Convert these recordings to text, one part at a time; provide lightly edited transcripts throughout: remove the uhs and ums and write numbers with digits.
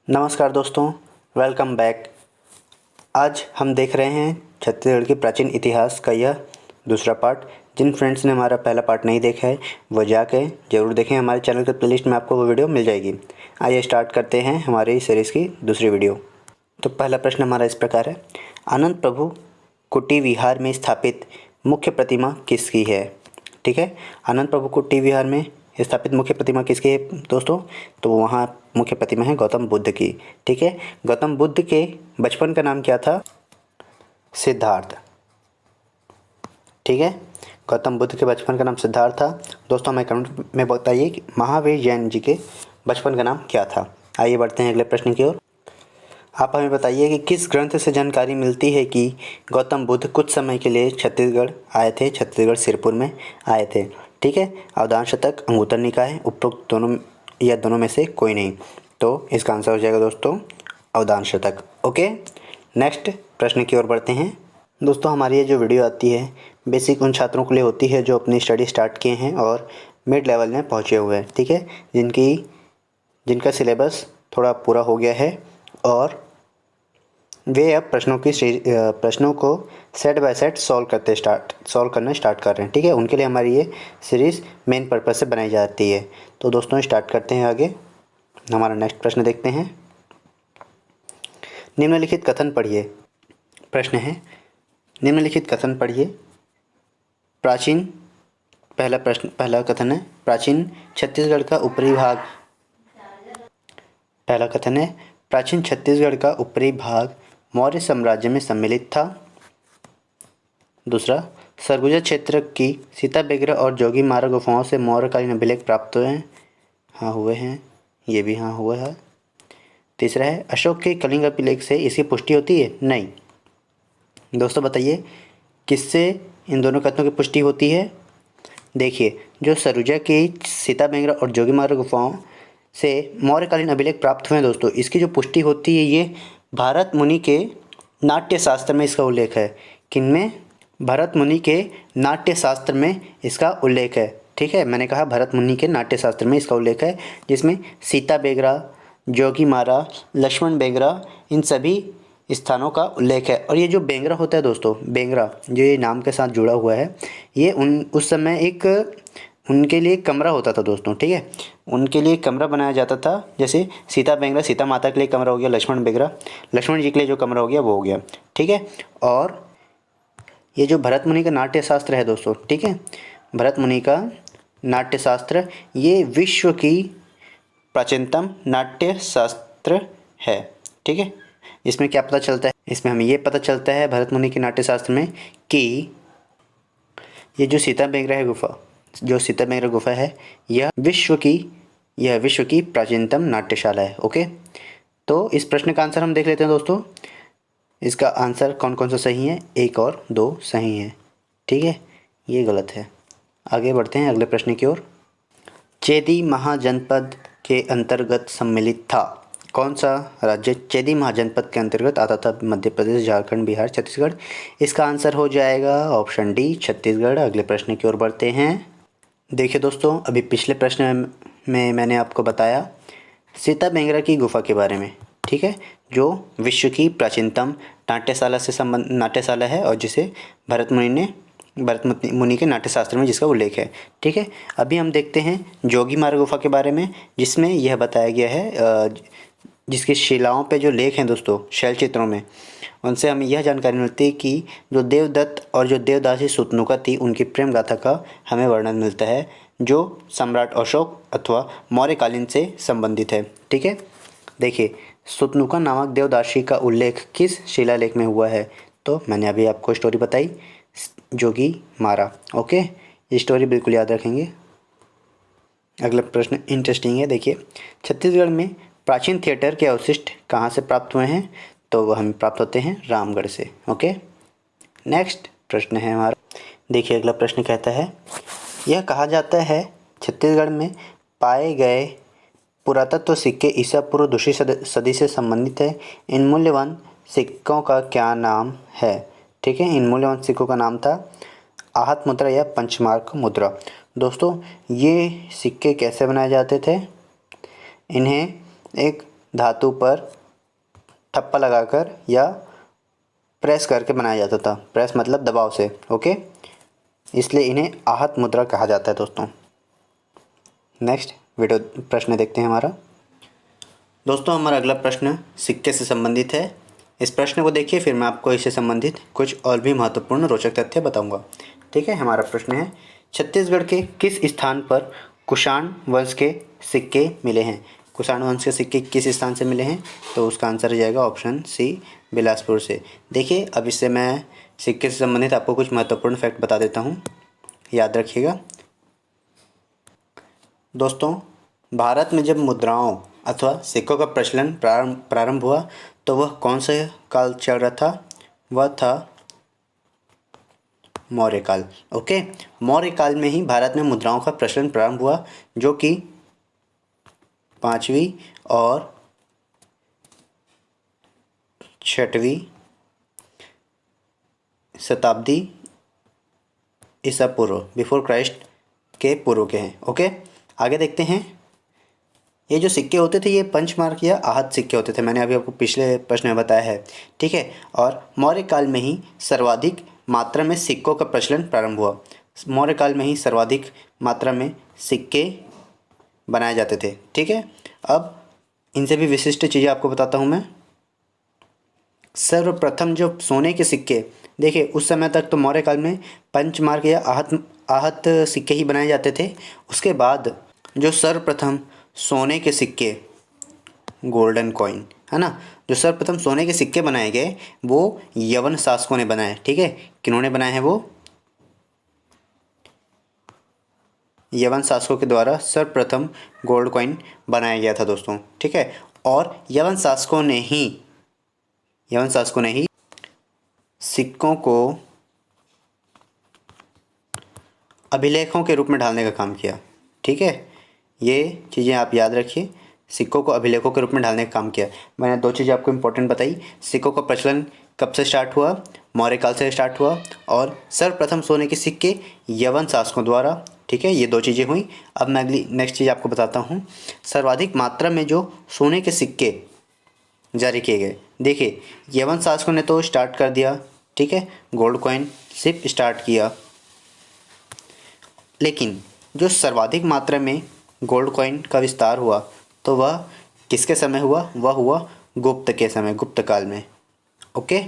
नमस्कार दोस्तों, welcome back. आज हम देख रहे हैं छत्तीसगढ़ के प्राचीन इतिहास का यह दूसरा पार्ट। जिन फ्रेंड्स ने हमारा पहला पार्ट नहीं देखा है वो जाके ज़रूर देखें। हमारे चैनल के प्लेलिस्ट में आपको वो वीडियो मिल जाएगी। आइए स्टार्ट करते हैं हमारी सीरीज़ की दूसरी वीडियो। तो पहला प्रश्न हमारा इस प्रकार है, आनंद प्रभु कुटी विहार में स्थापित मुख्य प्रतिमा किसकी है? ठीक है, आनंद प्रभु कुटी विहार में स्थापित मुख्य प्रतिमा किसकी है दोस्तों? तो वहाँ मुख्य प्रतिमा है गौतम बुद्ध की। ठीक है, गौतम बुद्ध के बचपन का नाम क्या था? सिद्धार्थ। ठीक है, गौतम बुद्ध के बचपन का नाम सिद्धार्थ था। दोस्तों हमें कमेंट में बताइए कि महावीर जैन जी के बचपन का नाम क्या था। आइए बढ़ते हैं अगले प्रश्न की ओर। आप हमें बताइए कि किस ग्रंथ से जानकारी मिलती है कि गौतम बुद्ध कुछ समय के लिए छत्तीसगढ़ आए थे, छत्तीसगढ़ सिरपुर में आए थे। ठीक है, अवधान शतक, अंगुत्तर निकाय, उपरोक्त दोनों या दोनों में से कोई नहीं। तो इसका आंसर हो जाएगा दोस्तों अवधान शतक। ओके, नेक्स्ट प्रश्न की ओर बढ़ते हैं। दोस्तों हमारी ये जो वीडियो आती है बेसिक उन छात्रों के लिए होती है जो अपनी स्टडी स्टार्ट किए हैं और मिड लेवल में पहुँचे हुए हैं। ठीक है, जिनका सिलेबस थोड़ा पूरा हो गया है और वे अब प्रश्नों को सेट बाय सेट सॉल्व करना स्टार्ट कर रहे हैं। ठीक है, उनके लिए हमारी ये सीरीज़ मेन पर्पज़ से बनाई जाती है। तो दोस्तों स्टार्ट करते हैं आगे। हमारा नेक्स्ट प्रश्न देखते हैं। निम्नलिखित कथन पढ़िए। प्रश्न है, निम्नलिखित कथन पढ़िए। पहला कथन है, प्राचीन छत्तीसगढ़ का ऊपरी भाग। पहला कथन है, प्राचीन छत्तीसगढ़ का ऊपरी भाग मौर्य साम्राज्य में सम्मिलित था। दूसरा, सरगुजा क्षेत्र की सीता बेगरा और जोगी मारा गुफाओं से मौर्यकालीन अभिलेख प्राप्त हुए हैं। हाँ हुए हैं, ये भी हाँ हुआ है। तीसरा है, अशोक के कलिंग अभिलेख से इसकी पुष्टि होती है? नहीं। दोस्तों बताइए किससे इन दोनों कथनों की पुष्टि होती है? देखिए, जो सरुजा की सीता बेगरा और जोगी मारा गुफाओं से मौर्यकालीन अभिलेख प्राप्त हुए हैं दोस्तों, इसकी जो पुष्टि होती है ये भरत मुनि के नाट्य शास्त्र में इसका उल्लेख है। किनमें? भरत मुनि के नाट्य शास्त्र में इसका उल्लेख है। ठीक है, मैंने कहा भरत मुनि के नाट्य शास्त्र में इसका उल्लेख है, जिसमें सीता बेगरा, जोगी मारा, लक्ष्मण बेगरा, इन सभी स्थानों का उल्लेख है। और ये जो बेंगरा होता है दोस्तों, बेंगरा जो ये नाम के साथ जुड़ा हुआ है, ये उस समय एक उनके लिए कमरा होता था दोस्तों। ठीक है, उनके लिए कमरा बनाया जाता था। जैसे सीता बेंगरा सीता माता के लिए कमरा हो गया, लक्ष्मण बेगरा लक्ष्मण जी के लिए जो कमरा हो गया वो हो गया। ठीक है, और ये जो भरत मुनि का नाट्य शास्त्र है दोस्तों, ठीक है, भरत मुनि का नाट्य शास्त्र ये विश्व की प्राचीनतम नाट्य शास्त्र है। ठीक है, इसमें क्या पता चलता है? इसमें हमें ये पता चलता है भरत मुनि के नाट्य शास्त्र में कि ये जो सीता बेगरा है यह विश्व की प्राचीनतम नाट्यशाला है। ओके, तो इस प्रश्न का आंसर हम देख लेते हैं दोस्तों। इसका आंसर कौन कौन सा सही है? 1 और 2 सही हैं। ठीक है, ये गलत है। आगे बढ़ते हैं अगले प्रश्न की ओर। चेदी महाजनपद के अंतर्गत सम्मिलित था। कौन सा राज्य चेदी महाजनपद के अंतर्गत आता था? मध्य प्रदेश, झारखंड, बिहार, छत्तीसगढ़। इसका आंसर हो जाएगा ऑप्शन डी, छत्तीसगढ़। अगले प्रश्न की ओर बढ़ते हैं। देखिए दोस्तों, अभी पिछले प्रश्न में मैंने आपको बताया सीता बेंगरा की गुफा के बारे में। ठीक है, जो विश्व की प्राचीनतम नाट्यशाला है और जिसे भरत मुनि के नाट्यशास्त्र में जिसका उल्लेख है। ठीक है, अभी हम देखते हैं जोगी मारा गुफा के बारे में, जिसमें यह बताया गया है, जिसकी शिलाओं पे जो लेख हैं दोस्तों, शैल चित्रों में, उनसे हमें यह जानकारी मिलती है कि जो देवदत्त और जो देवदासी सुतनुका थी उनकी प्रेम गाथा का हमें वर्णन मिलता है, जो सम्राट अशोक अथवा मौर्यकालीन से संबंधित है। ठीक है, देखिए सुतनुका नामक देवदासी का उल्लेख किस शिलालेख में हुआ है? तो मैंने अभी आपको स्टोरी बताई, जोगी मारा। ओके, ये स्टोरी बिल्कुल याद रखेंगे। अगला प्रश्न इंटरेस्टिंग है। देखिए, छत्तीसगढ़ में प्राचीन थिएटर के अवशिष्ट कहाँ से प्राप्त हुए हैं? तो वह हमें प्राप्त होते हैं रामगढ़ से। ओके, नेक्स्ट प्रश्न है हमारा। देखिए अगला प्रश्न कहता है, यह कहा जाता है छत्तीसगढ़ में पाए गए पुरातत्व सिक्के ईसा पूर्व दूसरी सदी से संबंधित है। इन मूल्यवान सिक्कों का क्या नाम है? ठीक है, इन मूल्यवान सिक्कों का नाम था आहत मुद्रा या पंचमार्क मुद्रा। दोस्तों ये सिक्के कैसे बनाए जाते थे? इन्हें एक धातु पर ठप्पा लगाकर या प्रेस करके बनाया जाता था। प्रेस मतलब दबाव से, ओके, इसलिए इन्हें आहत मुद्रा कहा जाता है दोस्तों। नेक्स्ट वीडियो प्रश्न देखते हैं हमारा। दोस्तों हमारा अगला प्रश्न सिक्के से संबंधित है। इस प्रश्न को देखिए, फिर मैं आपको इससे संबंधित कुछ और भी महत्वपूर्ण रोचक तथ्य बताऊंगा। ठीक है, हमारा प्रश्न है छत्तीसगढ़ के किस स्थान पर कुषाण वंश के सिक्के मिले हैं? कुषाण वंश के सिक्के किस स्थान से मिले हैं? तो उसका आंसर हो जाएगा ऑप्शन सी, बिलासपुर से। देखिए, अब इससे मैं सिक्के से संबंधित आपको कुछ महत्वपूर्ण फैक्ट बता देता हूँ, याद रखिएगा। दोस्तों, भारत में जब मुद्राओं अथवा सिक्कों का प्रचलन प्रारंभ हुआ तो वह कौन सा काल चल रहा था? वह था मौर्य काल। ओके, मौर्य काल में ही भारत में मुद्राओं का प्रचलन प्रारंभ हुआ, जो कि 5वीं और 6वीं शताब्दी ईसा पूर्व, बिफोर क्राइस्ट के पूर्व के हैं। ओके, आगे देखते हैं। ये जो सिक्के होते थे ये पंचमार्क या आहत सिक्के होते थे, मैंने अभी आपको पिछले प्रश्न में बताया है। ठीक है, और मौर्य काल में ही सर्वाधिक मात्रा में सिक्कों का प्रचलन प्रारंभ हुआ। मौर्य काल में ही सर्वाधिक मात्रा में सिक्के बनाए जाते थे। ठीक है, अब इनसे भी विशिष्ट चीज़ें आपको बताता हूँ मैं। सर्वप्रथम जो सोने के सिक्के, देखिए उस समय तक तो मौर्य काल में पंचमार्क या आहत सिक्के ही बनाए जाते थे। उसके बाद जो सर्वप्रथम सोने के सिक्के, गोल्डन कॉइन, है ना, जो सर्वप्रथम सोने के सिक्के बनाए गए वो यवन शासकों ने बनाए। ठीक है, किन्होंने बनाए हैं? वो यवन शासकों के द्वारा सर्वप्रथम गोल्ड कॉइन बनाया गया था दोस्तों। ठीक है, और यवन शासकों ने ही सिक्कों को अभिलेखों के रूप में ढालने का काम किया। ठीक है, ये चीज़ें आप याद रखिए, सिक्कों को अभिलेखों के रूप में ढालने का काम किया। मैंने दो चीज़ें आपको इंपॉर्टेंट बताई। सिक्कों का प्रचलन कब से स्टार्ट हुआ? मौर्य काल से स्टार्ट हुआ, और सर्वप्रथम सोने के सिक्के यवन शासकों द्वारा। ठीक है, ये दो चीज़ें हुई। अब मैं अगली नेक्स्ट चीज़ आपको बताता हूँ। सर्वाधिक मात्रा में जो सोने के सिक्के जारी किए गए, देखिए यवन शासकों ने तो स्टार्ट कर दिया। ठीक है, गोल्ड कॉइन सिर्फ स्टार्ट किया, लेकिन जो सर्वाधिक मात्रा में गोल्ड कॉइन का विस्तार हुआ तो वह किसके समय हुआ? वह हुआ गुप्त के समय, गुप्त काल में। ओके,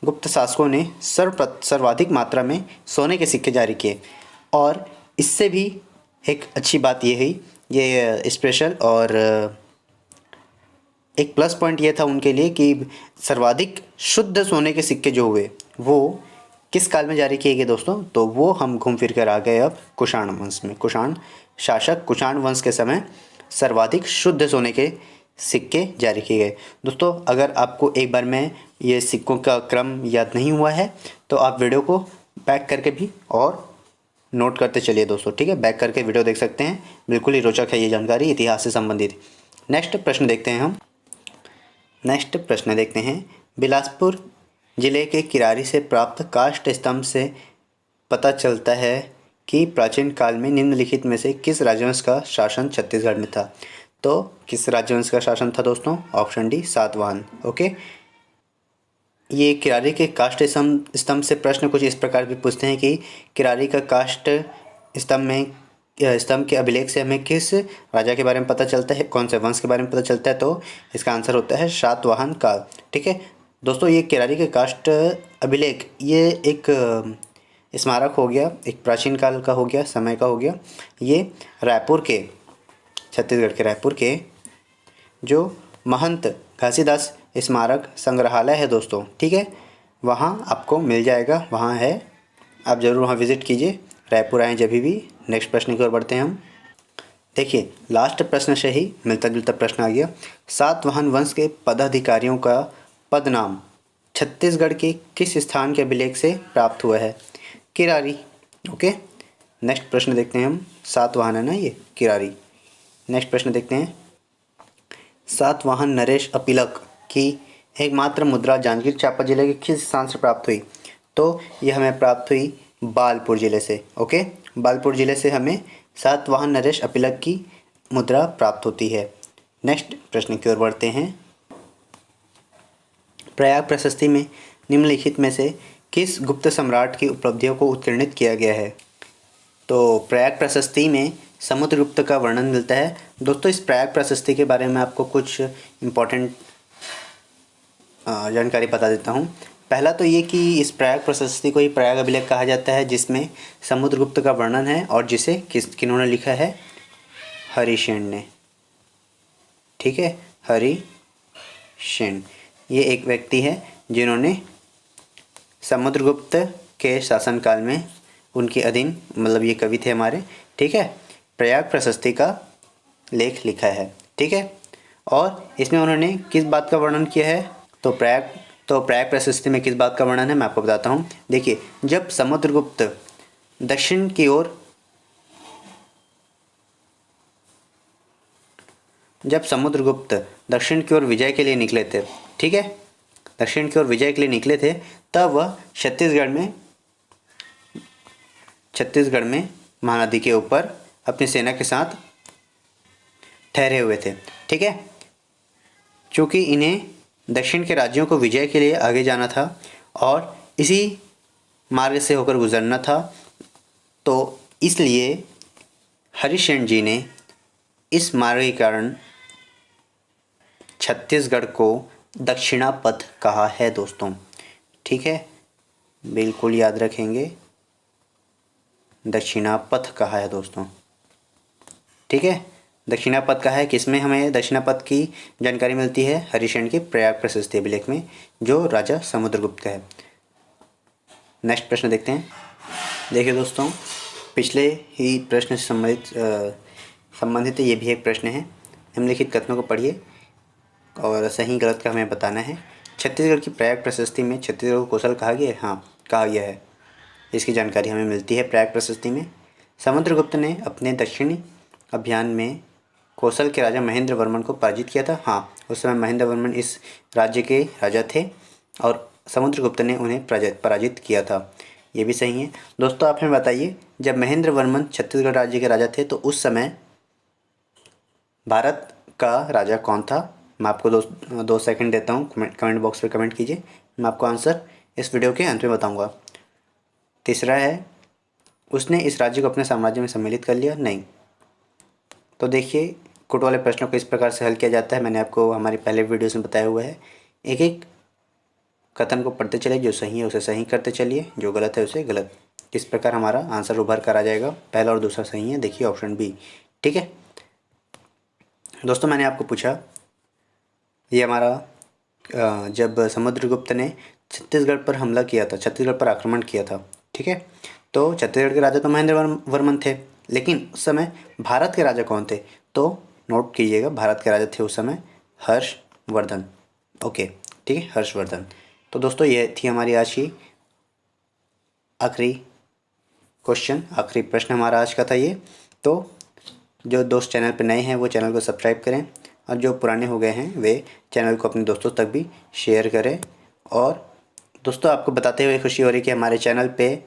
गुप्त शासकों ने सर्वाधिक मात्रा में सोने के सिक्के जारी किए, और इससे भी एक अच्छी बात ये हुई, ये स्पेशल और एक प्लस पॉइंट ये था उनके लिए कि सर्वाधिक शुद्ध सोने के सिक्के जो हुए वो किस काल में जारी किए गए दोस्तों? तो वो हम घूम फिर कर आ गए अब कुषाण वंश में। कुषाण शासक कुषाण वंश के समय सर्वाधिक शुद्ध सोने के सिक्के जारी किए गए। दोस्तों, अगर आपको एक बार में ये सिक्कों का क्रम याद नहीं हुआ है तो आप वीडियो को बैक करके भी और नोट करते चलिए दोस्तों। ठीक है, बैक करके वीडियो देख सकते हैं, बिल्कुल ही रोचक है ये जानकारी इतिहास से संबंधित। नेक्स्ट प्रश्न देखते हैं हम। नेक्स्ट प्रश्न देखते हैं। बिलासपुर जिले के किरारी से प्राप्त काष्ठ स्तंभ से पता चलता है कि प्राचीन काल में निम्नलिखित में से किस राजवंश का शासन छत्तीसगढ़ में था? तो किस राजवंश का शासन था दोस्तों? Option D, Satavahana. ओके, ये किरारी के काष्ठ स्तंभ से प्रश्न कुछ इस प्रकार भी पूछते हैं कि किरारी का काष्ठ स्तंभ के अभिलेख से हमें किस राजा के बारे में पता चलता है, कौन से वंश के बारे में पता चलता है? तो इसका आंसर होता है सातवाहन काल। ठीक है दोस्तों, ये किरारी के काष्ठ अभिलेख ये एक स्मारक हो गया, एक प्राचीन काल का हो गया, समय का हो गया। ये रायपुर के, छत्तीसगढ़ के रायपुर के जो महंत घासीदास स्मारक संग्रहालय है दोस्तों। ठीक है, वहाँ आपको मिल जाएगा, वहाँ है, आप ज़रूर वहाँ विज़िट कीजिए, रायपुर आएँ जब भी। नेक्स्ट प्रश्न की ओर बढ़ते हैं हम। देखिए, लास्ट प्रश्न से ही मिलता जुलता प्रश्न आ गया। सातवाहन वंश के पदाधिकारियों का पद नाम छत्तीसगढ़ के किस स्थान के अभिलेख से प्राप्त हुआ है? किरारी। ओके, नेक्स्ट प्रश्न देखते हैं हम। सातवाहन है ना ये, किरारी। नेक्स्ट प्रश्न देखते हैं। सातवाहन नरेश अपिलक की एकमात्र मुद्रा जांजगीर चांपा जिले के किस स्थान से प्राप्त हुई? तो यह हमें प्राप्त हुई बालपुर जिले से। ओके, बालपुर जिले से हमें सातवाहन नरेश अपिलक की मुद्रा प्राप्त होती है। नेक्स्ट प्रश्न की ओर बढ़ते हैं। प्रयाग प्रशस्ति में निम्नलिखित में से किस गुप्त सम्राट की उपलब्धियों को उत्कीर्णित किया गया है? तो प्रयाग प्रशस्ति में समुद्रगुप्त का वर्णन मिलता है। दोस्तों, इस प्रयाग प्रशस्ति के बारे में आपको कुछ इम्पोर्टेंट जानकारी बता देता हूँ। पहला तो ये कि इस प्रयाग प्रशस्ति को ही प्रयाग अभिलेख कहा जाता है, जिसमें समुद्रगुप्त का वर्णन है और जिसे किन्होंने लिखा है? हरिसेन ने। ठीक है, हरिसेन ये एक व्यक्ति है जिन्होंने समुद्रगुप्त के शासनकाल में उनके अधीन, मतलब ये कवि थे हमारे, ठीक है, प्रयाग प्रशस्ति का लेख लिखा है। ठीक है, और इसमें उन्होंने किस बात का वर्णन किया है? तो प्रयाग प्रशस्ति में किस बात का वर्णन है मैं आपको बताता हूँ। देखिए, जब समुद्रगुप्त दक्षिण की ओर विजय के लिए निकले थे, ठीक है, दक्षिण की ओर विजय के लिए निकले थे, तब वह छत्तीसगढ़ में महानदी के ऊपर अपनी सेना के साथ ठहरे हुए थे। ठीक है, चूँकि इन्हें दक्षिण के राज्यों को विजय के लिए आगे जाना था और इसी मार्ग से होकर गुजरना था, तो इसलिए हरिसेन जी ने इस मार्ग के कारण छत्तीसगढ़ को दक्षिणापथ कहा है दोस्तों। ठीक है, बिल्कुल याद रखेंगे, दक्षिणापथ कहा है दोस्तों। ठीक है, दक्षिणापथ कहा है। किसमें हमें दक्षिणापथ की जानकारी मिलती है? हरिसेन के प्रयाग प्रशस्ति अभिलेख में, जो राजा समुद्रगुप्त का है। नेक्स्ट प्रश्न देखते हैं। देखिए दोस्तों, पिछले ही प्रश्न से संबंधित ये भी एक प्रश्न है। निम्नलिखित कथनों को पढ़िए और सही गलत का हमें बताना है। छत्तीसगढ़ की प्रयाग प्रशस्ति में छत्तीसगढ़ को कौशल कहा गया है? हाँ, कहा गया है। इसकी जानकारी हमें मिलती है प्रयाग प्रशस्ति में। समुद्रगुप्त ने अपने दक्षिणी अभियान में कौशल के राजा महेंद्र वर्मन को पराजित किया था। हाँ, उस समय महेंद्र वर्मन इस राज्य के राजा थे और समुद्रगुप्त ने उन्हें पराजित किया था। ये भी सही है। दोस्तों, आप हमें बताइए, जब महेंद्र वर्मन छत्तीसगढ़ राज्य के राजा थे तो उस समय भारत का राजा कौन था? मैं आपको दो सेकंड देता हूँ, कमेंट बॉक्स में कमेंट कीजिए, मैं आपको आंसर इस वीडियो के अंत में बताऊँगा। तीसरा है, उसने इस राज्य को अपने साम्राज्य में सम्मिलित कर लिया? नहीं। तो देखिए, कुट वाले प्रश्नों को इस प्रकार से हल किया जाता है। मैंने आपको हमारी पहले वीडियोस में बताया हुआ है। एक एक कथन को पढ़ते चलिए, जो सही है उसे सही करते चलिए, जो गलत है उसे गलत। इस प्रकार हमारा आंसर उभर कर आ जाएगा। पहला और दूसरा सही है, देखिए ऑप्शन बी। ठीक है दोस्तों, मैंने आपको पूछा, ये हमारा जब समुद्रगुप्त ने छत्तीसगढ़ पर हमला किया था, छत्तीसगढ़ पर आक्रमण किया था, ठीक है, तो छत्तीसगढ़ के राजा तो महेंद्र वर्मन थे, लेकिन उस समय भारत के राजा कौन थे? तो नोट कीजिएगा, भारत के राजा थे उस समय हर्षवर्धन। ओके, ठीक है, हर्षवर्धन। तो दोस्तों, ये थी हमारी आज की आखिरी क्वेश्चन, आखिरी प्रश्न हमारा आज का था ये। तो जो दोस्त चैनल पर नए हैं वो चैनल को सब्सक्राइब करें और जो पुराने हो गए हैं वे चैनल को अपने दोस्तों तक भी शेयर करें। और दोस्तों, आपको बताते हुए खुशी हो रही कि हमारे चैनल पे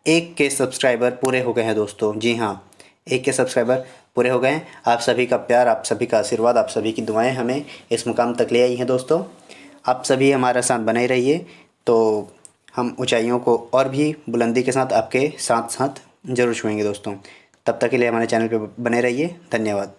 1 के सब्सक्राइबर पूरे हो गए हैं दोस्तों। जी हाँ, 1 के सब्सक्राइबर पूरे हो गए हैं। आप सभी का प्यार, आप सभी का आशीर्वाद, आप सभी की दुआएं हमें इस मुकाम तक ले आई हैं दोस्तों। आप सभी हमारा साथ बने रहिए, तो हम ऊंचाइयों को और भी बुलंदी के साथ आपके साथ साथ ज़रूर छुएंगे दोस्तों। तब तक के लिए हमारे चैनल पे बने रहिए। धन्यवाद।